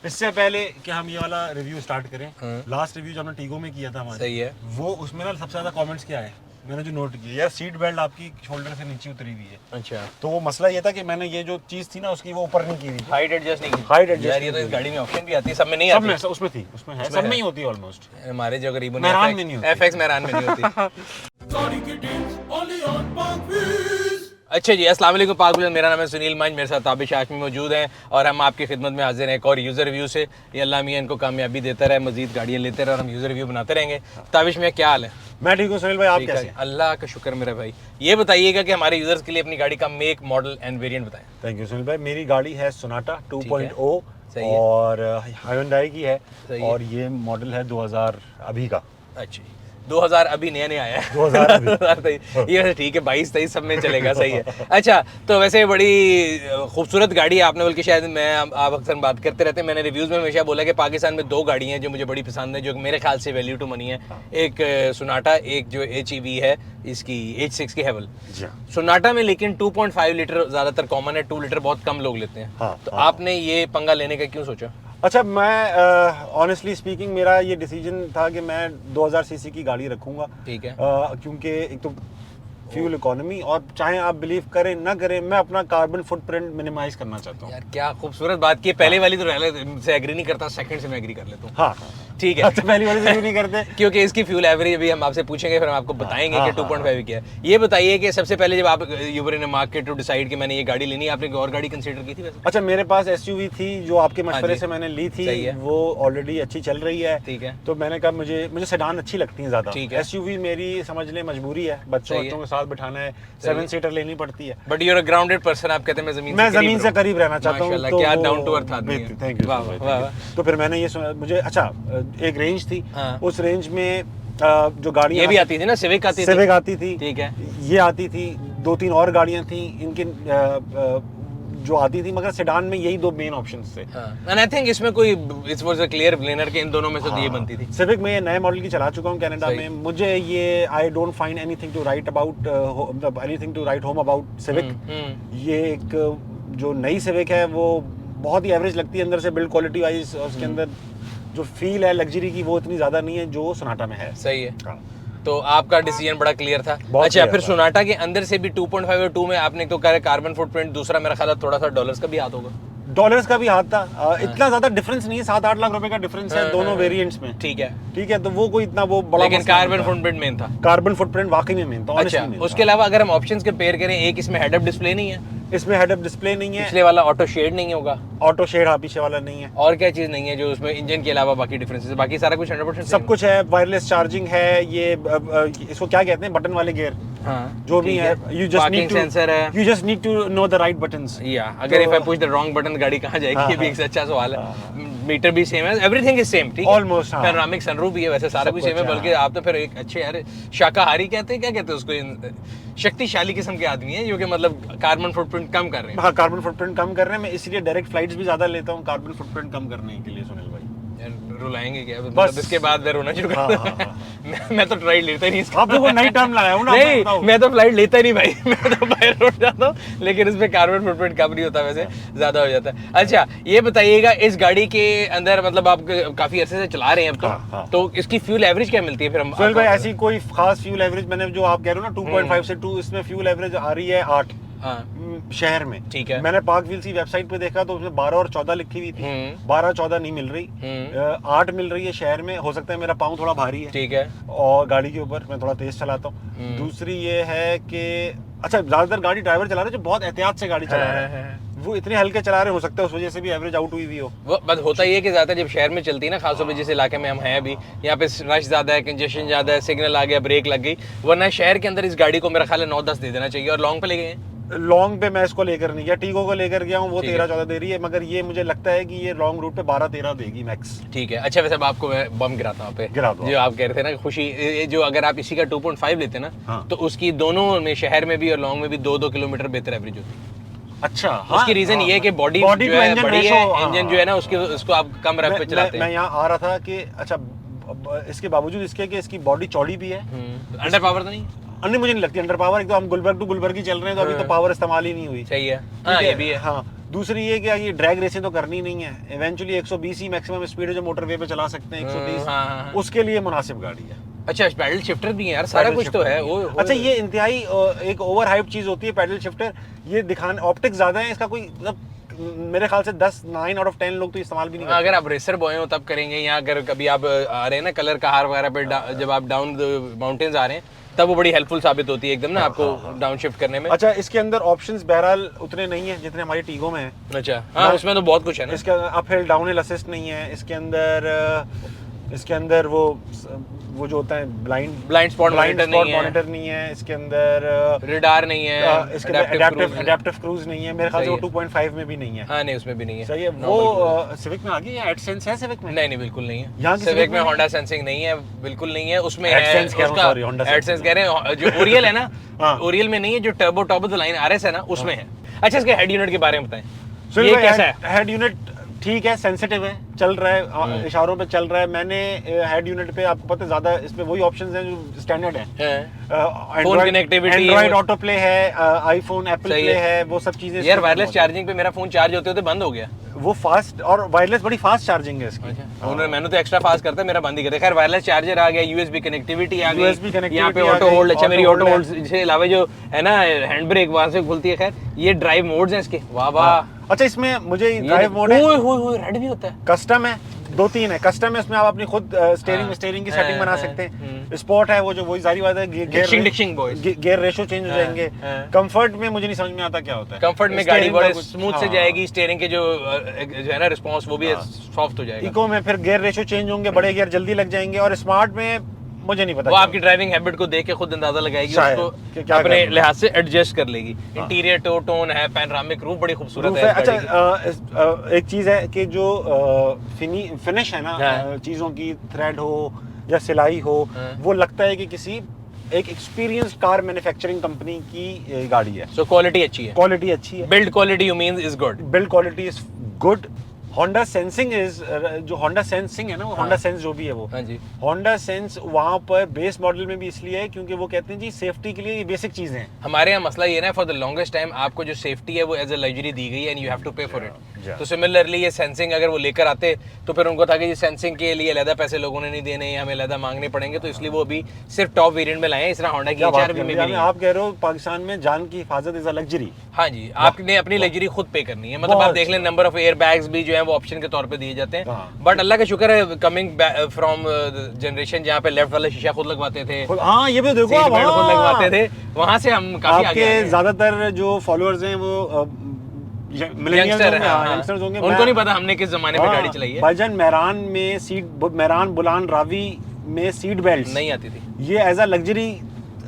इससे पहले कि हम ये वाला रिव्यू स्टार्ट करें, लास्ट रिव्यू जो हमने टीगो में किया था हमारे, सही है, वो उसमें ना सबसे ज्यादा कमेंट्स क्या है मैंने जो नोट किया, यार सीट बेल्ट आपकी शोल्डर से नीचे उतरी हुई है। अच्छा, तो वो मसला ये था कि मैंने ये जो चीज थी ना उसकी वो ऊपर नहीं की हुई थी, हाइट एडजस्ट नहीं की। हाइट एडजस्ट यार ये तो इस गाड़ी में ऑप्शन भी आती है, सब में नहीं सब आती। में उसमें थी, उसमें है, सब में ही होती है ऑलमोस्ट। हमारे जो करीबन मेहरान में नहीं होती। FX मेहरान में नहीं होती। अच्छा जी, अस्सलाम वालेकुम पाक विलेज, मेरा नाम है सुनील मंज, मेरे साथ ताबिश हाशमी मौजूद हैं और हम आपकी खिदमत में हाजिर हैं एक और यूज़र रिव्यू से। ये अल्लाह मियाँ इनको कामयाबी देता रहे, मजीद गाड़ियाँ लेते रहे और हम यूज़र रिव्यू बनाते रहेंगे। ताबिश मियाँ क्या हाल है? मैं ठीक हूँ सुनील भाई, आप कैसे हैं? अल्लाह का शुक्र मेरा भाई। ये बताइएगा कि हमारे यूज़र्स के लिए अपनी गाड़ी का मेक, मॉडल एंड वेरिएंट बताएं। थैंक यू सुनील भाई। मेरी गाड़ी है सोनाटा 2.0 सही है। और हायोंडाई की है सही है। और ये मॉडल है 2000 अभी का। अच्छा, 2000 अभी नया नया आया है। 2000 अभी। 2023 ये वैसे ठीक है, 22-23 सब में चलेगा, सही है। अच्छा, तो वैसे बड़ी खूबसूरत गाड़ी है आपने, बल्कि शायद मैं आप अक्सर बात करते रहते हैं, मैंने रिव्यूज़ में हमेशा बोला कि पाकिस्तान में 2 गाड़ी हैं जो मुझे बड़ी पसंद है, जो मेरे ख्याल से वैल्यू टू मनी है। एक सोनाटा, एक जो HEV है इसकी H6 की हेवल। सोनाटा में लेकिन 2.5 लीटर ज़्यादातर कॉमन है, 2 लीटर बहुत कम लोग लेते हैं। हाँ, तो आपने ये पंगा लेने का क्यों सोचा? अच्छा, मैं ऑनेस्टली स्पीकिंग मेरा ये डिसीजन था कि मैं 2000 सीसी की गाड़ी रखूंगा। ठीक है। क्योंकि एक तो फ्यूल इकोनॉमी, और चाहे आप बिलीव करें ना करें, मैं अपना कार्बन फुटप्रिंट मिनिमाइज करना चाहता हूँ। यार क्या खूबसूरत बात की। पहले वाली तो से एग्री नहीं करता, सेकंड से मैं एग्री कर लेता हूँ। हाँ, ठीक है। अच्छा, पहली वाली से क्यों नहीं करते? क्योंकि इसकी फ्यूल एवरेज अभी हम आपसे पूछेंगे, फिर हम आपको बताएंगे कि 2.5 क्या है। ये बताइए कि सबसे पहले जब आप you were in a market to decide कि मैंने ये गाड़ी लेनी है, आपने कोई और गाड़ी कंसीडर की थी वैसे? अच्छा, मेरे पास SUV थी जो आपके मशवरे से मैंने ली थी, सही है। वो ऑलरेडी अच्छी चल रही है। ठीक है। तो मैंने कहा मुझे सेडान अच्छी लगती है ज़्यादा। ठीक है। SUV मेरी समझ ले मजबूरी है, बच्चों के साथ बिठाना है, 7 सीटर लेनी पड़ती है। But you are a grounded person, आप कहते हैं मैं जमीन से करीब रहना चाहता हूँ। माशाल्लाह, क्या डाउन टू अर्थ आदमी है। Thank you. वाह वाह वाह। तो फिर मैंने ये मुझे अच्छा एक रेंज थी, हाँ। उस रेंज में जो गाड़ियाँ ये भी आती थी ना, सिविक आती थी। सिविक आती थी, ठीक है। ये आती थी, 2-3 और गाड़ियाँ थी इनकी जो आती थी, मगर सेडान में यही 2 मेन ऑप्शंस थे। एंड आई थिंक इसमें कोई it was a clear winner के इन दोनों में से तो ये बनती थी। सिविक में ये नए मॉडल की चला चुका हूँ कनाडा में। मुझे ये I don't find anything to write about, anything to write home about Civic. ये एक जो नई सिविक है वो बहुत ही एवरेज लगती है अंदर से, बिल्ड क्वालिटी वाइज, और उसके अंदर जो फील है लग्जरी की वो इतनी ज्यादा नहीं है जो सोनाटा में है। सही है। हाँ। तो आपका डिसीजन बड़ा क्लियर था। बहुत अच्छा, clear फिर था। सोनाटा के अंदर से भी 2.5 और 2 में आपने तो कहा कार्बन फुटप्रिंट, दूसरा मेरा ख्याल है थोड़ा सा डॉलर्स का भी हाथ होगा। डॉलर्स का भी हाथ था। इतना ज्यादा डिफरेंस नहीं है, 7-8 लाख रुपए का डिफरेंस है दोनों वेरिएंट्स में। ठीक है। ठीक है, तो वो कोई इतना वो बड़ा लेकिन कार्बन फुटप्रिंट मेन था। कार्बन फुटप्रिंट वाकई में मेन था। अच्छा, उसके अलावा अगर हम ऑप्शंस कंपेयर करें, एक इसमें हेड अप डिस्प्ले नहीं है, इसमें हेड अप डिस्प्ले नहीं है, पिछले वाला ऑटो शेड नहीं होगा, ऑटो शेड पीछे वाला नहीं है, और क्या चीज नहीं है जो उसमें इंजन के अलावा बाकी डिफरेंसेस, बाकी सारा कुछ 100% सब कुछ है। वायरलेस चार्जिंग है, ये इसको क्या कहते हैं, बटन वाले गियर, हाँ, जो भी है, you just need to know the right buttons. या अगर if I push the wrong button गाड़ी कहाँ जाएगी, ये भी एक अच्छा सवाल है। मीटर भी सेम है, एवरीथिंग इज सेम, ठीक है, ऑलमोस्ट। पैनोरामिक सनरूफ भी है, वैसे सारा कुछ सेम है। बल्कि आप तो फिर एक अच्छे यार शाकाहारी कहते हैं, क्या कहते हैं उसको, शक्तिशाली किस्म के आदमी है जो कि मतलब कार्बन फुटप्रिंट कम कर रहे हैं। हाँ, कार्बन फुटप्रिंट कम कर रहे हैं, मैं इसलिए डायरेक्ट फ्लाइट्स भी ज्यादा लेता हूँ कार्बन फुटप्रिंट कम करने के लिए। सुनील भाई रुलाएंगे क्या बस। मतलब इसके बाद मैं रोना शुरू कर दूं? मैं तो फ्लाइट लेता ही नहीं इसका। आप लोगों नई टर्म लाया हूं ना। नहीं, मैं तो फ्लाइट लेता ही नहीं भाई। मैं तो बाहर उठ जाता हूँ, लेकिन इसमें कार्बन फुटप्रिंट कम नहीं होता, वैसे ज्यादा हो जाता है। अच्छा, ये बताइएगा इस गाड़ी के अंदर मतलब आप काफी अरसे से चला रहे हैं अब तो इसकी फ्यूल एवरेज क्या मिलती है फिर हम? सुनील भाई, ऐसी कोई खास फ्यूल एवरेज मैंने जो आप कह रहे हो ना 2.5 से 2, इसमें फ्यूल एवरेज आ रही है 8 शहर में। ठीक है। मैंने पार्क व्हील्स की वेबसाइट पे देखा तो उसमें 12 और 14 लिखी हुई थी। 12-14 नहीं मिल रही, 8 मिल रही है शहर में। हो सकता है मेरा पाँव थोड़ा भारी है, ठीक है, और गाड़ी के ऊपर मैं थोड़ा तेज चलाता हूँ। दूसरी ये है कि अच्छा, ज्यादातर गाड़ी ड्राइवर चला रहे जो बहुत एहतियात से गाड़ी चला रहे हैं, वो इतने हल्के चला रहे, हो सकता है उस वजह से भी एवरेज आउट हुई हो। वो बस होता ही है कि ज्यादा जब शहर में चलती है ना, खासतौर पे जिस इलाके में हम हैं अभी, यहाँ पे रश ज्यादा है, कंजेशन ज्यादा है, सिग्नल आ गया, ब्रेक लग गई, वरना शहर के अंदर इस गाड़ी को मेरा ख्याल है 9-10 दे देना चाहिए। और लॉन्ग पे ले गए? लॉन्ग पे मैं इसको लेकर नहीं गया, टीगो को लेकर गया हूँ, वो 13-14 दे रही है, मगर ये मुझे लगता है कि ये लॉन्ग रूट पे 12-13 देगी मैक्स। ठीक है। अच्छा, वैसे अब आपको मैं बम गिराता हूँ पे, जो आप कह रहे थे ना खुशी, जो अगर आप इसी का 2.5 लेते ना, तो उसकी दोनों में, शहर में भी और लॉन्ग में भी 2-2 किलोमीटर बेहतर एवरेज होती है। अच्छा, उसकी रीजन ये है कि बॉडी जो है बड़ी है, इंजन जो है ना उसको आप कम रैप पे चलाते हैं। मैं यहाँ आ रहा था कि अच्छा, इसके बावजूद इसके कि इसकी बॉडी चौड़ी भी है, अंडर पावर तो नहीं? अन्य मुझे नहीं लगती अंडर पावर। एक तो हम गुलबर्ग टू गुलबर्ग ही चल रहे हैं, तो अभी तो पावर इस्तेमाल ही नहीं हुई। सही है, हाँ, ये भी है। हाँ, दूसरी ये कि ये ड्रैग रेसिंग तो करनी नहीं है, इवेंचुअली 120 ही मैक्सिमम स्पीड है जो मोटरवे पे चला सकते हैं, 120 उसके लिए मुनासिब गाड़ी है। अच्छा पैडल शिफ्टर भी है यार, सारा कुछ तो है वो। अच्छा ये इंतहाई एक ओवर हाइप चीज होती है पैडल शिफ्टर, ये दिखाने ऑप्टिक्स ज्यादा है इसका, कोई मतलब मेरे ख्याल से 9 आउट ऑफ 10 लोग तो इस्तेमाल भी नहीं करते। अगर आप रेसर बॉय हो तब करेंगे, या अगर कभी आप आ रहे हैं ना कलर कहार वगैरह पे जब आप डाउन माउंटेन्स आ रहे हैं तब वो बड़ी हेल्पफुल साबित होती है एकदम ना आपको डाउन शिफ्ट करने में। अच्छा इसके अंदर ऑप्शंस बहरहाल उतने नहीं है जितने हमारी टीगो में है। अच्छा हाँ उसमें तो बहुत कुछ है ना। इसके up hill down hill assist नहीं है इसके अंदर, वो जो होता है ब्लाइंड स्पॉट मॉनिटर नहीं है इसके अंदर, रडार नहीं है, इसके अंदर एडेप्टिव क्रूज नहीं है, मेरे ख्याल से वो 2.5 में भी नहीं है। हाँ नहीं उसमें भी नहीं है। सही है। वो सिविक में आ गई या एडसेंस है सिविक में? नहीं बिल्कुल नहीं है। यहाँ सिविक में होंडा सेंसिंग नहीं है, बिल्कुल नहीं है। उसमें है एडसेंस कह रहे हैं जो ओरियल है ना, ओरियल में नहीं है, जो turbo top of the line RS है ना उसमें है। अच्छा इसके हेड यूनिट के बारे में बताएं, ये कैसा है? हेड यूनिट ठीक है, सेंसिटिव है, चल रहा है, इशारों पे चल रहा है। मैंने हेड यूनिट पे आपको पता है ज्यादा इसमें वही ऑप्शंस हैं जो स्टैंडर्ड है। Phone connectivity, Android auto play है, आईफोन एप्पल प्ले है, वो सब चीजें। यार वायरलेस चार्जिंग पे मेरा फोन चार्ज होते होते बंद हो गया। वो फास्ट और वायरलेस बड़ी फास्ट चार्जिंग है इसकी। उन्होंने मैंने तो एक्स्ट्रा फास्ट करता है, मेरा बंद ही करता है। खैर वायरलेस चार्जर आ गया, यूएसबी कनेक्टिविटी आ गई, यहाँ पे ऑटो होल्ड। अच्छा मेरी ऑटो होल्ड से अलावा जो है ना हैंड ब्रेक वहां से खुलती है। खैर ये ड्राइव मोड्स हैं इसके, वाह वाह। अच्छा इसमें मुझे ड्राइव मोड है, रेड भी होता है, कस्टम है, 2-3 है। कस्टम है, इसमें आप अपनी खुद स्टीयरिंग की सेटिंग बना सकते हैं। स्पोर्ट है वो जो वही सारी बात है, गियर रेशो चेंज हो जाएंगे। कंफर्ट में मुझे नहीं समझ में आता क्या होता है। कंफर्ट में गाड़ी बड़े स्मूथ से जाएगी, स्टीयरिंग के जो है ना रिस्पांस वो भी सॉफ्ट हो जाएगा। इको में फिर गियर रेशो चेंज होंगे, बड़े गियर जल्दी लग जाएंगे। और स्मार्ट में मुझे नहीं पता, वो आपकी ड्राइविंग हैबिट को देख के खुद अंदाजा लगाएगी, उसको अपने लिहाज से एडजस्ट कर लेगी। इंटीरियर टोन है, पैनोरामिक रूफ बड़ी खूबसूरत है। अच्छा एक चीज है कि जो फिनिश है ना चीजों की, थ्रेड हो या सिलाई हो, वो लगता है कि किसी एक एक्सपीरियंस कार मैन्युफैक्चरिंग कंपनी की गाड़ी है। सो क्वालिटी अच्छी है, क्वालिटी अच्छी है। Build quality you mean is good, build quality is good. Honda sensing जो होंडा सेंसिंग है ना, वो होंडा सेंस जो भी है वो, हाँ जी, होंडा सेंस वहाँ पर बेस मॉडल में भी इसलिए है क्योंकि वो कहते हैं जी सेफ्टी के लिए ये बेसिक चीजें हैं। हमारे यहाँ मसला ये ना, फॉर द लॉन्गेस्ट टाइम आपको जो सेफ्टी है वो एज अ लग्जरी दी गई है एंड यू हैव टू पे फॉर इट। तो सिमिलरली ये सेंसिंग अगर वो लेकर आते तो फिर उनको था कि ये सेंसिंग के लिए अलग पैसे लोगों ने नहीं देने, हमें अलग मांगने पड़ेंगे, तो इसलिए वो अभी सिर्फ टॉप वेरिएंट में लाए हैं। इस तरह होंडा की HR भी में भी नहीं। आप कह रहे हो पाकिस्तान में जान की हिफाजत इज अ लग्जरी। हाँ जी, आपने अपनी लग्जरी खुद पे करनी है। मतलब आप देख लें नंबर ऑफ एयर बैग्स भी जो है वो ऑप्शन के तौर पे दिए जाते हैं। बट अल्लाह का शुक्र है कमिंग फ्रॉम जनरेशन जहाँ पे लेफ्ट वाला शीशा खुद लगवाते थे, हाँ ये भी देखो खुद लगवाते थे, वहाँ से हम काफी आगे हैं। ज्यादातर जो फॉलोअर्स हैं वो यंगस्टर्स होंगे, उनको नहीं पता हमने किस जमाने में गाड़ी चलाई है। भाईजान मेहरान बुलान रावी में सीट बेल्ट नहीं आती थी, ये एज अ लग्जरी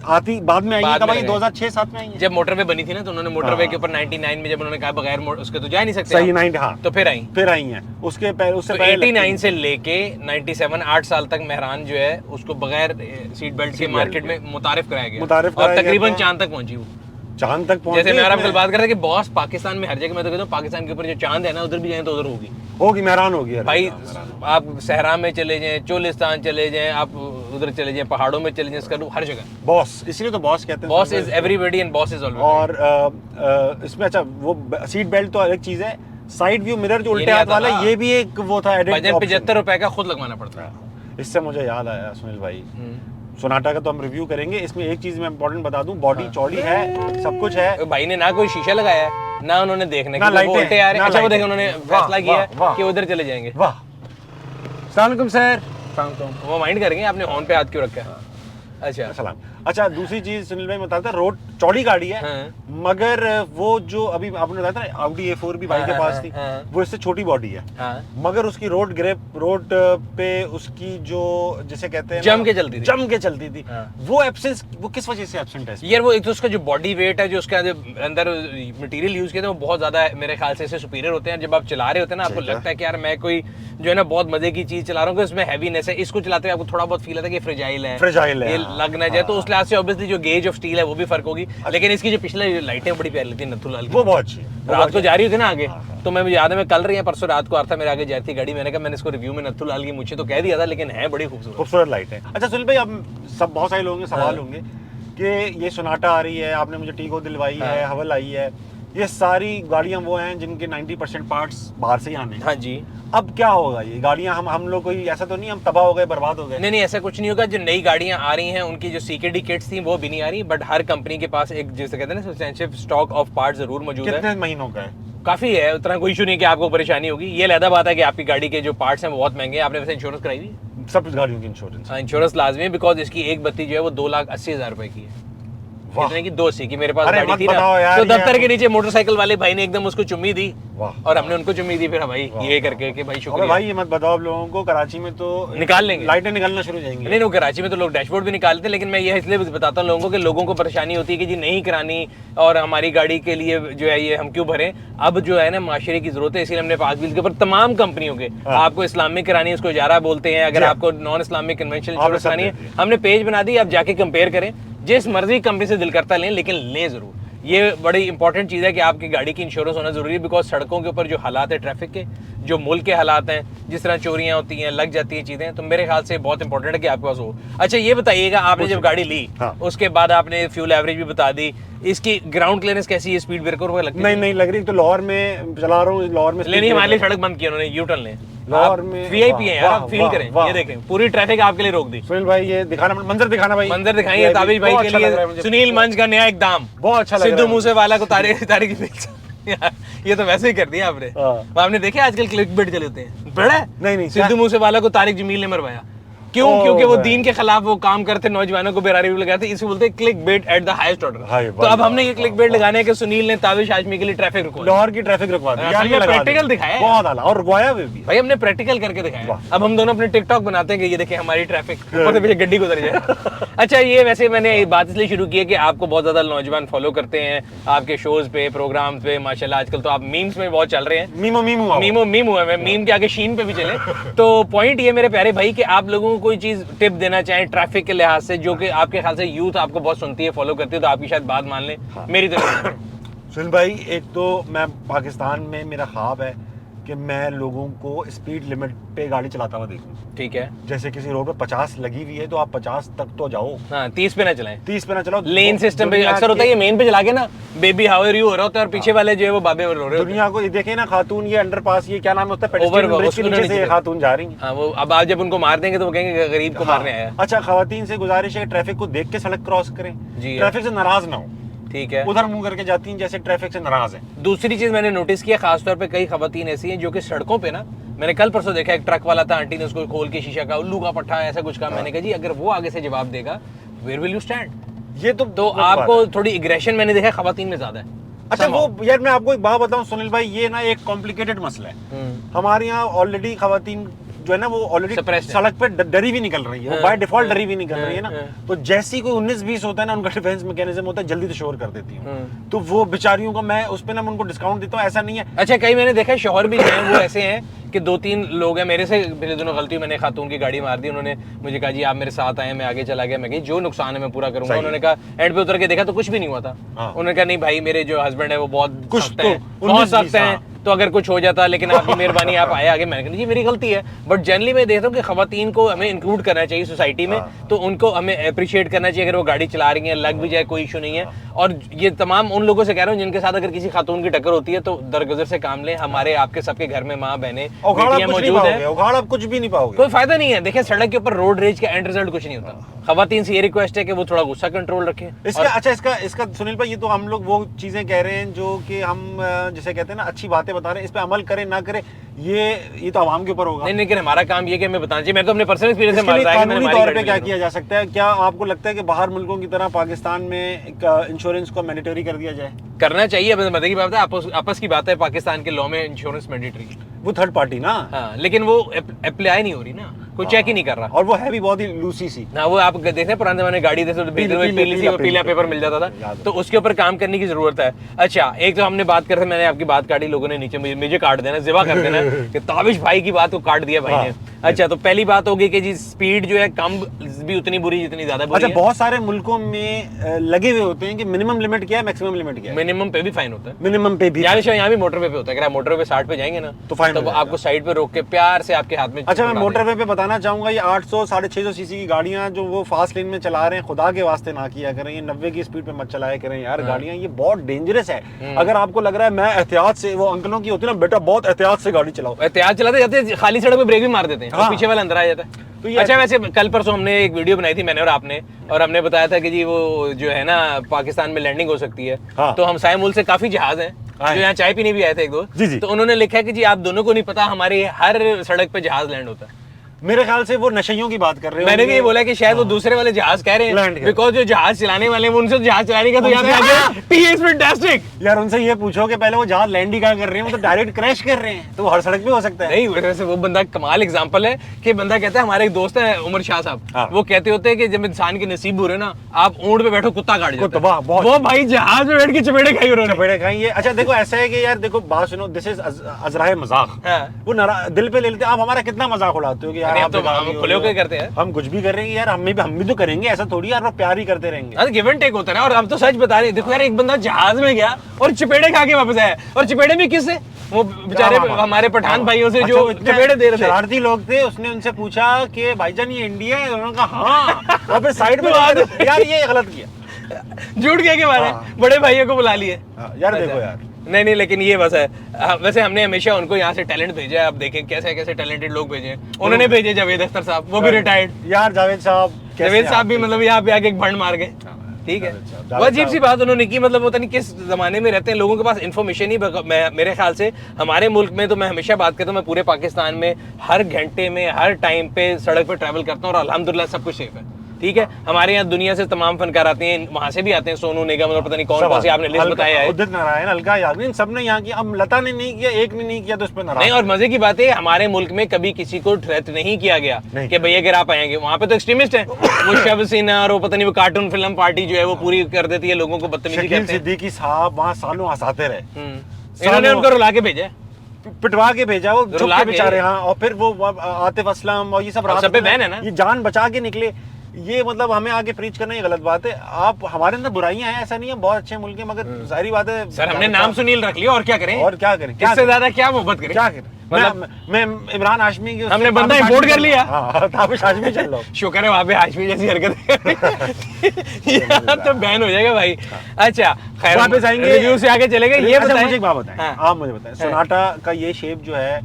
आती बाद में आई है। कब आई? 2006-7 में आई है। जब मोटरवे बनी थी ना, तो उन्होंने मोटरवे के ऊपर 99 में जब उन्होंने कहा बगैर उसके तो जा नहीं सकते, सही 9 हाँ, तो फिर आई हैं उससे पहले 89 से लेके 97 8 साल तक मेहरान जो है उसको बगैर सीट बेल्ट के मार्केट में मुतारिफ कराया गया और तकरीबन चांद तक पहुंची वो। चांद तक पहुंचे। जैसे मैं आपको बात कर रहा था कि बॉस पाकिस्तान में हर जगह, मैं तो कहता हूँ पाकिस्तान के ऊपर जो चांद है ना उधर भी जाए तो उधर होगी मेहरान होगी भाई। आप सहरा में चले जाएं, चोलिस्तान चले जाएं, आप उधर चले जाएं, पहाड़ों में चले जाएं, हर जगह बॉस, इसलिए तो बॉस कहते हैं। Boss is everybody and boss is always. और इसमें अच्छा वो सीट बेल्ट तो अलग चीज है, साइड व्यू मिरर जो उल्टे हाथ वाला ये भी एक वो था एडिट। 75 रुपए का खुद लगवाना पड़ता है। इससे मुझे याद आया सुनील भाई, सोनाटा का तो हम रिव्यू करेंगे, इसमें एक चीज मैं इंपॉर्टेंट बता दूं, बॉडी चौड़ी है, सब कुछ है। भाई ने ना कोई शीशा लगाया है ना उन्होंने देखने के लिए उल्टे आ रहे हैं। अच्छा वो देखें उन्होंने फैसला किया कि उधर चले जाएंगे। वाह, अस्सलाम वालेकुम सर। वो माइंड करेंगे आपने हॉर्न पे हाथ क्यों रखा है? अच्छा सलाम। अच्छा दूसरी चीज सुनील भाई बताता है, रोड चौड़ी गाड़ी है मगर वो जो अभी आपने बताया था Audi A4 भी भाई के पास थी, वो इससे छोटी बॉडी है मगर उसकी रोड पे उसकी जो जिसे कहते हैं जम के चलती थी। वो एब्सेंस, वो किस वजह से एब्सेंट है यार? वो एक तो उसका जो बॉडी वेट है, जो उसका अंदर मटेरियल यूज किया था वो बहुत ज्यादा मेरे ख्याल से इससे सुपीरियर होते हैं। जब आप चला रहे होते हैं ना, आपको लगता है कि यार मैं कोई जो है ना बहुत मजे की चीज चला रहा हूँ, इसमें हैवीनेस है। इसको चलाते हुए आपको थोड़ा बहुत फील आता है कि फ्रेजाइल है, लग ना जाए, तो उस लिहाज से ऑब्वियसली जो गेज ऑफ स्टील है वो भी फर्क होगी। लेकिन इसकी जो पिछले लाइटें बड़ी प्यारी लगती है नथु लाल की, वो बहुत अच्छी, रात को जा रही होती ना आगे, तो मैं मुझे याद है मैं कल रही है परसों रात को आता मेरे आगे जा रही थी गाड़ी, मैंने कहा मैंने इसको रिव्यू में नथु लाल की मुझे तो कह दिया था, लेकिन है बड़ी खूबसूरत लाइट है। अच्छा सुनील भाई, अब सब बहुत सारे लोगों के सवाल होंगे कि ये सोनाटा आ रही है, आपने मुझे टीगो दिलवाई है, हवल आई है, ये सारी गाड़ियां वो हैं जिनके 90% पार्ट्स बाहर से ही आने हैं। हाँ जी। अब क्या होगा, ये गाड़ियां हम लोग कोई ऐसा तो नहीं हम तबाह हो गए, बर्बाद हो गए? नहीं ऐसा कुछ नहीं होगा। जो नई गाड़ियां आ रही हैं उनकी जो सीकेडी किट्स थी वो भी नहीं आ रही, बट हर कंपनी के पास एक जैसे कहते हैं ना सब्सटेंशियल स्टॉक ऑफ पार्ट जरूर मौजूद है। कितने महीनों का है? काफी है, उतना कोई इशू नहीं कि आपको परेशानी होगी। ये अलग बात है कि आपकी गाड़ी के जो पार्ट्स हैं वो बहुत महंगे हैं। आपने वैसे इंश्योरेंस कराई हुई? सब गाड़ियों की इंश्योरेंस? हाँ, इंश्योरेंस लाजमी है, बिकॉज इसकी एक बत्ती जो है वो 2,80,000 रुपए की है। इतने की 280 की मेरे पास गाड़ी थी ना, तो दफ्तर के नीचे मोटरसाइकिल वाले भाई ने एकदम उसको चुम्मी दी और हमने उनको चुम्मी दी फिर भाई ये करके कि भाई शुक्रिया। भाई ये मत बताओ आप लोगों को, कराची में तो निकाल लेंगे, लाइटें निकलना शुरू हो जाएंगी। नहीं कराची में तो लोग डैशबोर्ड भी निकालते हैं, लेकिन मैं ये इसलिए बताता हूँ लोगों को कि लोगों को परेशानी होती है कि जी नहीं करानी और हमारी गाड़ी के लिए जो है ये हम क्यों भरें। अब जो है ना माशरे की जरूरत है, इसीलिए हमने पाक व्हील्स के ऊपर तमाम कंपनियों के आपको इस्लामिक करानी है, उसको इजारा बोलते हैं। अगर आपको नॉन इस्लामिक कन्वेंशनल इंश्योरेंस करानी है, हमने पेज बना दी, आप जाके कंपेयर करें, जिस मर्जी कंपनी से दिल करता लें, लेकिन लें जरूर। ये बड़ी इंपॉर्टेंट चीज़ है कि आपकी गाड़ी की इंश्योरेंस होना जरूरी है, बिकॉज सड़कों के ऊपर जो हालात है ट्रैफिक के, जो मुल्क के हालात हैं, जिस तरह चोरियां होती हैं, लग जाती हैं चीज़ें, तो मेरे ख्याल से बहुत इंपॉर्टेंट है कि आपके पास हो। अच्छा ये बताइएगा, आपने जब गाड़ी ली उसके बाद आपने फ्यूल एवरेज भी बता दी, इसकी ग्राउंड क्लियरेंस कैसी है, स्पीड ब्रेकर वगैरह लगती है? नहीं लग रही। तो लाहौर में चला रहा हूँ, लाहौर में लेनी हमारे लिए सड़क बंद की उन्होंने, यू टर्न लें। लाहौर में वीआईपी है यार, फील करें। ये देखें पूरी ट्रैफिक आपके लिए रोक दी। सुनील भाई ये दिखाना, मंजर दिखाना भाई, मंजर दिखाइए ताबिश भाई के लिए। सुनील मंच का नया एकदम बहुत अच्छा लग रहा है। सिद्धू मूसेवाला को तारीख ये तो वैसे ही कर दिया आपने। आपने देखे आजकल क्लिक बेट चले होते हैं, बड़ा नहीं सिद्धू मूसेवाला को तारिक जमील ने मरवाया। क्यों? क्योंकि वो दीन के खिलाफ वो काम करते, नौजवानों को बेरारी भी लगाते, इसे बोलते हैं click bait at the highest order. तो अब हमने ये क्लिक बेट लगाने के सुनील ने ताबिश हाशमी के लिए ट्रैफिक रुकवा, लाहौर की ट्रैफिक रुकवा दी। यार ये प्रैक्टिकल दिखाया बहुत आला, और रुकवाया भी भाई हमने प्रैक्टिकल करके दिखाया। अब हम दोनों अपने टिकटॉक बनाते हैं कि ये देखें हमारी ट्रैफिक, ऊपर से पीछे गड्डी गुजर जाए। अच्छा ये वैसे मैंने बात इसलिए शुरू की है कि आपको बहुत ज्यादा नौजवान फॉलो करते हैं आपके शोज पे, प्रोग्राम पे, माशाल्लाह आजकल तो आप मीम्स में बहुत चल रहे हैं। मीम हुआ मैं मीम के आगे शीन पे भी चले। तो पॉइंट ये मेरे प्यारे भाई कि आप लोगों को कोई चीज टिप देना चाहें ट्रैफिक के लिहाज से, जो कि आपके ख्याल से यूथ आपको बहुत सुनती है, फॉलो करती है, तो आपकी शायद बात मान लें। मेरी तो सुनील भाई, एक तो मैं पाकिस्तान में मेरा ख्वाब है कि मैं लोगों को स्पीड लिमिट पे गाड़ी चलाता हुआ देखूं। ठीक है, जैसे किसी रोड पे 50 लगी हुई है तो आप 50 तक तो जाओ। हाँ, 30 पे ना चलाएं, 30 पे ना चलाओ। लेन सिस्टम पे अक्सर होता है ये मेन पे चला के ना बेबी हाउ आर यू हो रहा होता है, और पीछे वाले जो है वो बाबे रो रहे हैं। दुनिया को देखे ना, खातून ये अंडरपास, ये क्या नाम होता है, पेडेस्ट्रियन ब्रिज के नीचे से ये खातून जा रही है। हाँ, वो अब आप जब उनको मार देंगे तो वो कहेंगे गरीब को मारने आया। अच्छा, खवातीन से गुजारिश है ट्रैफिक को देख के सड़क क्रॉस करें, ट्रैफिक से नाराज ना हो। ठीक है, उधर मुंह करके जाती हैं जैसे ट्रैफिक से नाराज है। दूसरी चीज मैंने नोटिस किया, खासतौर पे कई खवातीन ऐसी हैं जो कि सड़कों पे ना, मैंने कल परसों देखा एक ट्रक वाला था, आंटी ने उसको खोल के शीशा का उल्लू का पट्टा ऐसा कुछ कहा। मैंने कहा जी अगर वो आगे से जवाब देगा, वेयर विल यू स्टैंड? ये तो आपको थोड़ी एग्रेशन मैंने देखा खवातीन में ज्यादा है। अच्छा वो यार मैं आपको एक बात बताऊं सुनील भाई, ये ना एक कॉम्प्लिकेटेड मसला है। हमारे यहाँ ऑलरेडी खवातीन जो है ना वो ऑलरेडी सड़क पे डरी भी निकल रही है, वो बाय डिफॉल्ट डरी भी निकल रही है ना। तो जैसी कोई 19-20 होता है ना, उनका डिफेंस मैकेनिज्म होता है, जल्दी से शोर कर देती हूँ। तो वो बेचारियों को मैं उस पे ना उनको डिस्काउंट देता हूँ, ऐसा नहीं है। अच्छा, कई मैंने देखा शौहर भी हैं वो ऐसे हैं कि 2-3 लोग हैं, मेरे से पिछले दिनों गलती मैंने खातून की गाड़ी मार दी, उन्होंने मुझे कहा जी आप मेरे साथ आए, मैं आगे चला गया, मैं कही जो नुकसान है मैं पूरा करूंगा। उन्होंने कहा एंड पे उतर के देखा तो कुछ भी नहीं हुआ था। उन्होंने कहा नहीं भाई मेरे जो हस्बैंड है वो बहुत सख्त हैं, तो अगर कुछ हो जाता, लेकिन आपकी मेहरबानी आप आए आगे। मैंने कहा जी मेरी गलती है, बट जनरली मैं देखता हूँ कि खवातीन को हमें इंक्लूड करना चाहिए सोसाइटी में, तो उनको हमें अप्रिशिएट करना चाहिए अगर वो गाड़ी चला रही है, लग भी जाए कोई इशू नहीं है। और ये तमाम उन लोगों से कह रहा हूँ जिनके साथ अगर किसी खातून की टक्कर होती है तो दरगुजर से काम लें। हमारे आपके सबके घर में माँ बहनें बेटियां मौजूद है, उखाड़ आप कुछ भी नहीं पाओगे, कोई फायदा नहीं है। देखिए सड़क के ऊपर रोड रेज का एंड रिजल्ट कुछ नहीं होता। खवातीन से ये रिक्वेस्ट है कि वो थोड़ा गुस्सा कंट्रोल रखें। इसका सुनील भाई, ये तो हम लोग वो चीजें कह रहे हैं जो कि हम जैसे कहते हैं ना अच्छी बातें बता रहे हैं, इस पे अमल करें ना करें ये तो आवाम के ऊपर होगा। नहीं, लेकिन हमारा काम ये कि हमें बताना चाहिए। मैं तो अपने पर्सनल एक्सपीरियंस से कानूनी तौर पे क्या किया जा सकता है? क्या आपको लगता है कि बाहर मुल्कों की तरह पाकिस्तान में इंश्योरेंस को मैंडेटरी कर दिया जाए? करना चाहिए, मदद की बात है, आपस की बात है। पाकिस्तान के लॉ में इंश्योरेंस मैंडेटरी, वो थर्ड पार्टी ना। हाँ, लेकिन वो अप्लाई नहीं हो रही ना, कोई चेक ही नहीं कर रहा, और वो है भी बहुत ही लूसी सी ना। वो आप देखते हैं पुराने जमाने गाड़ी देते तो पीला पेपर मिल जाता था, तो उसके ऊपर काम करने की जरूरत है। अच्छा, एक तो हमने बात करते, मैंने आपकी बात काटी, लोगों ने नीचे मुझे काट देना, जिवा कर देना कि ताबिश भाई की बात को काट दिया भाई ने। अच्छा, तो पहली बात होगी कि जी स्पीड जो है कम भी उतनी बुरी जितनी ज्यादा बुरी अच्छा, है। बहुत सारे मुल्कों में लगे हुए होते हैं कि मिनिमम लिमिट क्या है, मैक्सिमम लिमिट क्या है। मिनिमम पे भी फाइन होता है, मिनिमम पे भी। यहाँ भी मोटरवे पे होता है। अगर आप मोटरवे पे 60 पे जाएंगे ना तो फाइन तो आपको साइड पे रोक के प्यार से आपके हाथ में। अच्छा, मैं मोटरवे पे बताना चाहूंगा, ये 800 650 सीसी की गाड़ियां जो वो फास्ट लेन में चला रहे हैं, खुदा के वास्ते ना किया करें। ये 90 की स्पीड पे मत चलाया करें यार गाड़ियां, ये बहुत डेंजरस है। अगर आपको लग रहा है मैं एहतियात से, वो अंकलों की होती है ना, बेटा बहुत एहतियात से गाड़ी चलाओ, एहतियात चलाते जाते खाली सड़क पे ब्रेक भी मार देते हैं और हाँ। पीछे वाला अंदर आ जाता है। तो ये अच्छा, वैसे कल परसों हमने एक वीडियो बनाई थी मैंने और आपने, और हमने बताया था कि जी वो जो है ना पाकिस्तान में लैंडिंग हो सकती है। हाँ। तो हमसाये मुल्क से काफी जहाज हैं जो यहाँ चाय पीने भी आए थे एक दो। जी, जी। तो उन्होंने लिखा है कि जी आप दोनों को नहीं पता, हमारे हर सड़क पे जहाज लैंड होता है। मेरे ख्याल से वो नशइयों की बात कर रहे हो। मैंने भी ये बोला कि शायद वो दूसरे वाले जहाज कह रहे लैंड हैं, कर। बिकॉज जो जहाज चलाने वाले हैं वो उनसे जहाज चलाने का तो याद है फैंटास्टिक। यार उनसे ये पूछो कि पहले वो जहाज लैंड ही कहाँ कर रहे हैं, वो तो डायरेक्ट क्रैश कर रहे हैं, तो वो हर सड़क पे हो सकता है। नहीं, वैसे वो बंदा कमाल एग्जांपल है कि बंदा कहता है, हमारे एक दोस्त है उमर शाह साहब, हाँ। वो कहते होते हैं कि जब इंसान के नसीब बुरे ना, आप ऊंट पे बैठो कुत्ता काट जाता वाह, है। बहुत। वो भाई जहाज में बैठ के चपेटे खाई उन्होंने। चपेटे खाएंगे। अच्छा देखो, ऐसा है कि यार देखो बात सुनो, दिस इज अजराए मजाक। हाँ। वो दिल पे ले लेते हैं। आप हमारा कितना मजाक उड़ाते हो कि यार अरे, आप अब तो बेकार हम ही हो, खुले होकर करते हैं। हम कुछ भी कर रहे हैं यार, हम भी तो करेंगे, ऐसा थोड़ी यार, वो प्यार ही करते रहेंगे। गिव एंड टेक होता है। और हम तो सच बता रहे हैं, देखो यार, एक बंदा जहाज में गया और चपेटे खा के वापस आया, और चपेटे भी किससे? वो बेचारे हमारे पठान भाइयों से जो चपेटे दे रहे थे। शरारती लोग थे। उसने उनसे पूछा कि भाईजान ये इंडिया है, उन्होंने कहा हाँ, और फिर साइड में यार ये गलत किया, झूठ कह के मारे, हाँ। बड़े भाइयों को बुला लिए। यार देखो यार। नहीं, लेकिन ये बस है। वैसे हमने हमेशा उनको यहाँ से टैलेंट भेजा है। आप देखें कैसे कैसे टैलेंटेड लोग भेजे। उन्होंने भेजे जावेद अख्तर साहब, वो भी रिटायर्ड। यार जावेद साहब भी मतलब यहाँ पे आके एक भंड मार गए। ठीक है, वो अजीब सी बात उन्होंने की। मतलब पता नहीं किस जमाने में रहते हैं, लोगों के पास इन्फॉर्मेशन ही मेरे ख्याल से हमारे मुल्क में तो, मैं हमेशा बात करता हूँ, मैं पूरे पाकिस्तान में हर घंटे में हर टाइम पे सड़क पे ट्रैवल करता हूँ और अल्हम्दुलिल्लाह सब कुछ सेफ है। ठीक है, हमारे यहाँ दुनिया से तमाम फनकार आते हैं, वहां से भी आते हैं, सोनू निगम और पता नहीं कौन कौन सी आपने लिस्ट बताया है, उदित नारायण, अलका याग्निक, सबने यहाँ किया। अब लता ने नहीं किया, एक ने नहीं किया, तो उस पर नाराज नहीं। और मजे की बात है, हमारे मुल्क में कभी किसी को थ्रेट नहीं किया गया कि भैया अगर आप आएंगे। वहां पे तो एक्सट्रीमिस्ट है, वो शब सिन्हा और वो पता नहीं वो कार्टून फिल्म पार्टी जो है वो पूरी कर देती है, लोगों को बदतमीजी शकील करते हैं। सिद्दीकी साहब वहाँ सालों हंसाते रहे, इन्होंने उनको रुला के भेजा, पिटवा के भेजा, वो रुला के के। बेचारे। हाँ, और फिर वो आतिफ असलम और ये सब सब पे बैन है ना। ये जान बचा के निकले। ये मतलब हमें आगे प्रीच करना ये गलत बात है। आप हमारे अंदर बुराइयां हैं, ऐसा नहीं है, बहुत अच्छे मुल्क है, मगर जाहिर बात है सर हमने नाम सुनील रख लिया, और क्या करें? और क्या करें? इससे ज्यादा क्या मोहब्बत करें? क्या करें? मतलब मैं इमरान हाशमी की हमने बंदा इंपोर्ट कर लिया। हाँ, ताबिश हाशमी चल लो। शुक्र है वहां पे हाशमी जैसी हरकत यार तो बैन हो जाएगा भाई। अच्छा खैर, वापस आएंगे, रिव्यू से आगे चले गए। ये अच्छा, बताएं, मुझे एक बात बताएं। हाँ। आप मुझे बताएं, सोनाटा का ये शेप जो है,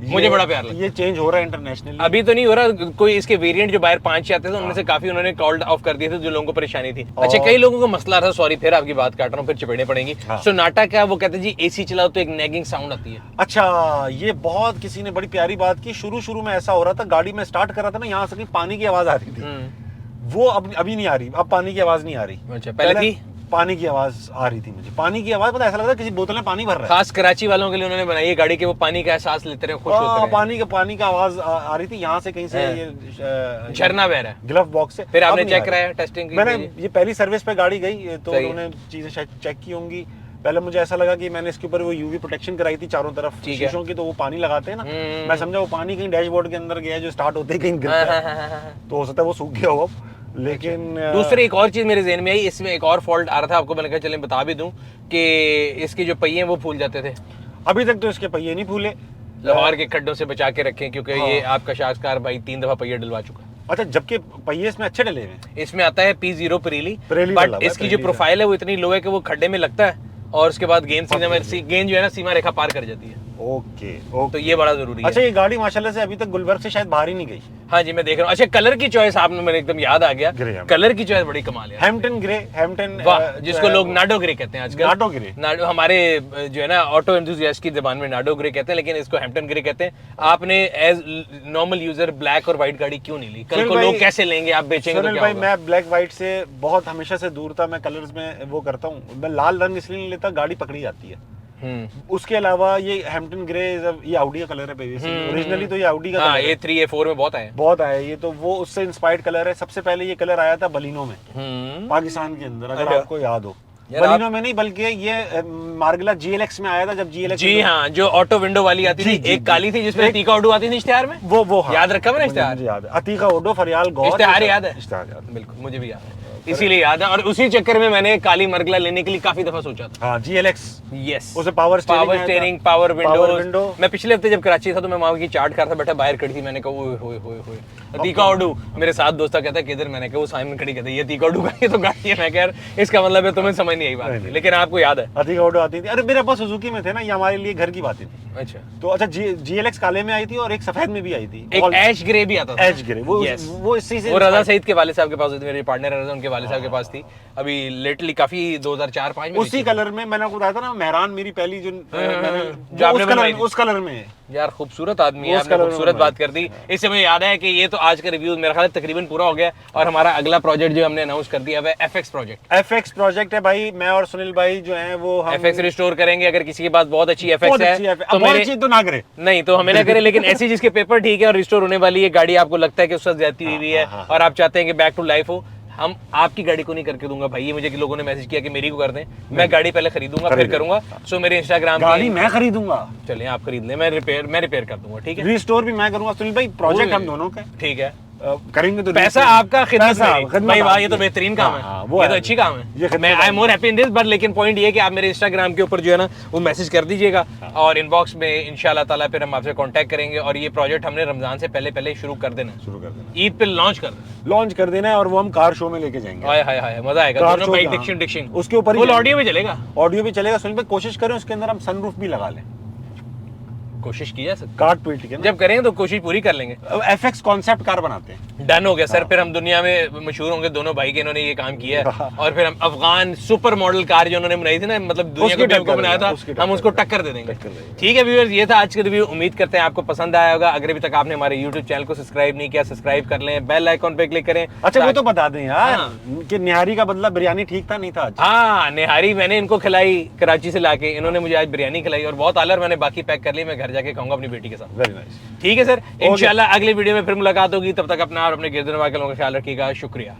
मुझे बड़ा प्यार लगता है। ये चेंज हो रहा है इंटरनेशनली। अभी तो नहीं हो रहा कोई, इसके वेरिएंट जो बाहर 5 आते थे उनमें से काफी उन्होंने कॉल्ड ऑफ कर दिए थे जो लोगों को परेशानी थी। अच्छा, कई लोगों को मसला था, सॉरी फिर आपकी बात काट रहा हूँ, फिर चपेड़े पड़ेंगी। हाँ। सोनाटा का वो कहते हैं जी एसी चलाओ तो एक नैगिंग साउंड आती है। अच्छा, ये बहुत किसी ने बड़ी प्यारी बात की। शुरू में ऐसा हो रहा था, गाड़ी में स्टार्ट कर रहा था ना, यहाँ से कहीं पानी की आवाज आ रही थी, वो अब अभी नहीं आ रही। अब पानी की आवाज नहीं आ रही। अच्छा, पहले थी पानी की आवाज आ रही थी। मुझे पानी की आवाज पता, ऐसा लग रहा है किसी बोतल में पानी भर रहा है। खास कराची वालों के लिए उन्होंने बनाई है गाड़ी के, वो पानी का एहसास लेते रहे, खुश होते रहे। पानी का आवाज आ रही थी यहाँ से, कहीं से ये झरना बह रहा है ग्लव बॉक्स से। फिर अब आपने नहीं आ चेक रही। कराया, टेस्टिंग की? मैंने ये पहली सर्विस पे गाड़ी गई तो सही है। उन्होंने चीजें शायद चेक की होंगी। पहले मुझे ऐसा लगा कि मैंने इसके ऊपर वो यूवी प्रोटेक्शन कराई थी चारों तरफ शीशों की, तो वो पानी लगाते हैं ना, मैं समझा वो पानी कहीं डैशबोर्ड के अंदर गया जो स्टार्ट होते ही कहीं गिरता है, तो हो सकता है वो सूख गया हो। लेकिन दूसरी एक और चीज मेरे ज़हन में आई, इसमें एक और फॉल्ट आ रहा था, आपको मैंने कहा चलें बता भी दूं कि इसके जो पहिए वो फूल जाते थे। अभी तक तो इसके पहिए नहीं फूले। लाहौर के खड्डों से बचा के रखें, क्योंकि ये आपका शासकार भाई 3 दफा पहिए डलवा चुका है। अच्छा, जबकि पहिए इसमें अच्छे डले हुए हैं। इसमें आता है P0 परेली, परेली डला बट हुआ है, इसकी जो परेली प्रोफाइल है वो इतनी लो है कि वो खड्डे में लगता है और उसके बाद गेंद जो है ना सीमा रेखा पार कर जाती है। ओके तो ये बड़ा जरूरी है। अच्छा, ये गाड़ी माशाल्लाह से अभी तक गुलबर्ग से शायद बाहर ही नहीं गई। हाँ जी, मैं देख रहा हूँ। अच्छा, कलर की चॉइस आपने, मेरे एकदम याद आ गया, ग्रे, कलर की चॉइस बड़ी कमाल है। हैम्पटन ग्रे, हैम्पटन वाह, जिसको लोग नाडो ग्रे कहते हैं आजकल। नाडो ग्रे, नाडो हमारे जो है ना ऑटो एंथुसियास्ट की जबान में नाडो ग्रे कहते हैं, लेकिन इसको हैम्पटन ग्रे कहते हैं। आपने एज नॉर्मल यूजर ब्लैक और व्हाइट गाड़ी क्यों नहीं ली? कल को लोग कैसे लेंगे? आप बेचेंगे तो क्या भाई, होगा? मैं ब्लैक व्हाइट से बहुत हमेशा से दूर था। मैं कलर्स में वो करता हूँ, मैं लाल रंग इसलिए नहीं लेता, गाड़ी पकड़ी जाती है। उसके अलावा ये हैम्पटन ग्रे, ये ऑडी का कलर है ओरिजिनली, तो ये ऑडी का हाँ, कलर है। A3 A4 में बहुत आया, बहुत आया ये, तो वो उससे इंस्पायर्ड कलर है। सबसे पहले ये कलर आया था बलिनो में, पाकिस्तान के अंदर, अगर आपको याद हो। यार बलिनो में नहीं, बल्कि ये मार्गिला GLX में आया था जब GLX जी हाँ, जो ऑटो विंडो वाली आती थी, एक काली थी जिसमें अतीका ओडो आती थी इश्तिहार में, वो हाँ, याद रखा मैंने इश्तिहार? मुझे याद है, अतीका ओडो, फरियाल गौर, इश्तिहार याद है? इश्तिहार याद है। बिल्कुल, मुझे भी याद है, इसीलिए याद है। और उसी चक्कर में मैंने काली मरगला लेने के लिए काफी दफा सोचा था। हाँ, GLX, यस, उसे पावर स्टीयरिंग, पावर विंडो। मैं पिछले हफ्ते जब कराची था तो मैं वहां की चार्ट कर रहा था, बैठा बाहर खड़ी थी, मैंने कहा ओए होए होए होए अतीका ओडो। मेरे साथ दोस्त कहता है किधर, मैंने कहा वो साइमन खड़ी कहता है ये अतीका ओडो का ये तो गाड़ी है। मैं कह यार इसका मतलब है तुम्हें समझ नहीं आई बात, लेकिन आपको याद है अतीका ओडो आती थी। अरे मेरे पास सुजुकी में थे ना, ये हमारे लिए घर की बातें थी। अच्छा, तो अच्छा GLX काले में आई थी और एक सफेद में भी आई थी, एक ऐश ग्रे भी आता था। ऐश ग्रे, वो इसी से, वो रजा सईद के वाले साहब के पास होती, मेरे पार्टनर रजा उनके वाले साहब के पास थी अभी लेटली, काफी 2004-5 में उसी कलर में। मैंने आपको बताया था ना, मेहरान मेरी पहली जो उस कलर में है यार। खूबसूरत आदमी है, आपने खूबसूरत बात कर दी। इससे मुझे याद है कि ये तो आज का रिव्यू मेरा ख्याल तकरीबन पूरा हो गया और हमारा अगला प्रोजेक्ट जो हमने अनाउंस कर दिया है FX प्रोजेक्ट है भाई। मैं और सुनील भाई जो हैं वो हम FX रिस्टोर करेंगे। अगर किसी के पास बहुत अच्छी FX है तो मेरे तो ना करे, नहीं तो हमें ना करे, लेकिन ऐसी जिसके पेपर ठीक है और रिस्टोर होने वाली है गाड़ी, आपको लगता है कि उससे ज्यादती हुई है और आप चाहते हैं कि बैक टू लाइफ हो, हम आपकी गाड़ी को नहीं करके दूंगा भाई। ये मुझे कि लोगों ने मैसेज किया कि मेरी को कर दें, मैं गाड़ी पहले खरीदूंगा फिर करूंगा। सो मेरे इंस्टाग्राम गाड़ी मैं खरीदूंगा, चलिए आप खरीद लें, मैं रिपेयर कर दूंगा, ठीक है। रिस्टोर भी मैं करूंगा सुनील भाई, प्रोजेक्ट हम दोनों का ठीक है, करेंगे तो पैसा आपका, खिदमत भाई। वाह, ये तो बेहतरीन काम है, ये तो अच्छी काम है। मैं I am more happy in this, but लेकिन पॉइंट ये है कि आप मेरे इंस्टाग्राम के ऊपर जो है ना वो मैसेज कर दीजिएगा और इनबॉक्स में इंशाल्लाह ताला फिर हम आपसे कांटेक्ट करेंगे और ये प्रोजेक्ट हमने रमजान से पहले शुरू कर देना, ईद पे लॉन्च कर देना है और वो हम कार शो में लेके जाएंगे। हाय हाय हाय, मजा आएगा। दोनों बाइक डिक्शन उसके ऊपर फुल ऑडियो भी चलेगा, ऑडियो भी चलेगा सुनील भाई। कोशिश करें उसके अंदर हम सनरूफ भी लगा लें, कोशिश की जा सकती काट पीट के जब करेंगे तो कोशिश पूरी कर लेंगे। FX कॉन्सेप्ट कार बनाते हैं, डन हो गया सर। फिर हम दुनिया में मशहूर होंगे, दोनों भाई के इन्होंने ये काम किया है और फिर हम अफगान सुपर मॉडल कार जो उन्होंने बनाई थी ना, मतलब दुनिया को बेवकूफ बनाया था, हम उसको टक्कर दे देंगे। ठीक है व्यूअर्स, ये था आज का रिव्यू। उम्मीद करते हैं आपको पसंद आया होगा। अगर अभी तक आपने हमारे यूट्यूब चैनल को सब्सक्राइब नहीं किया, सब्सक्राइब कर लें, बेल आइकॉन पे क्लिक करें। अच्छा वो तो बता दें यार कि निहारी का बदला बिरयानी ठीक था नहीं था आज? हाँ, निहारी मैंने इनको खिलाई कराची से लाके, इन्होंने मुझे आज बिरयानी खिलाई और बहुत आलर मैंने बाकी पैक कर ली, मैं घर जाके खाऊंगा अपनी बेटी के साथ। वेरी नाइस, ठीक है सर, इंशाल्लाह अगली वीडियो में फिर मुलाकात होगी। तब तक अपना और अपने गिरदनवा के लोगों का ख्याल रखिएगा। शुक्रिया।